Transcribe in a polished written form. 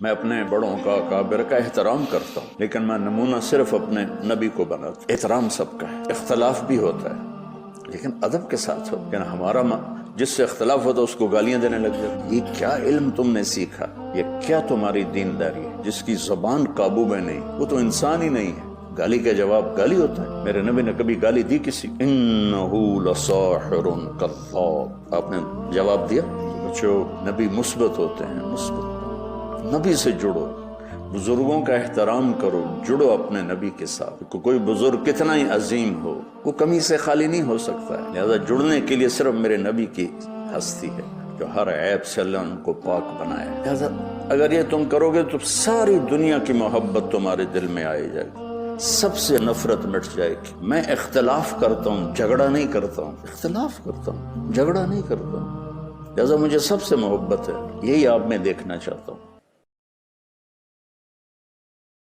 میں اپنے بڑوں کا اکابر کا احترام کرتا ہوں، لیکن میں نمونہ صرف اپنے نبی کو بناتا ہوں۔ احترام سب کا ہے، اختلاف بھی ہوتا ہے لیکن ادب کے ساتھ ہو۔ لیکن ہمارا جس سے اختلاف ہوتا ہے اس کو گالیاں دینے لگ جاتے، یہ کیا علم تم نے سیکھا، یہ کیا تمہاری دینداری ہے؟ جس کی زبان قابو میں نہیں وہ تو انسان ہی نہیں ہے۔ گالی کا جواب گالی ہوتا ہے؟ میرے نبی نے کبھی گالی دی کسی؟ انہو لساحر کذاب، آپ نے جواب دیا؟ بچو نبی مثبت ہوتے ہیں، مثبت نبی سے جڑو، بزرگوں کا احترام کرو، جڑو اپنے نبی کے ساتھ۔ کوئی بزرگ کتنا ہی عظیم ہو وہ کمی سے خالی نہیں ہو سکتا ہے، لہذا جڑنے کے لیے صرف میرے نبی کی ہستی ہے جو ہر عیب سے اللہ ان کو پاک بنایا۔ لہذا اگر یہ تم کرو گے تو ساری دنیا کی محبت تمہارے دل میں آئے جائے گی، سب سے نفرت مٹ جائے گی۔ میں اختلاف کرتا ہوں، جھگڑا نہیں کرتا ہوں، اختلاف کرتا ہوں، جھگڑا نہیں کرتا ہوں، لہذا مجھے سب سے محبت ہے، یہی آپ میں دیکھنا چاہتا ہوں۔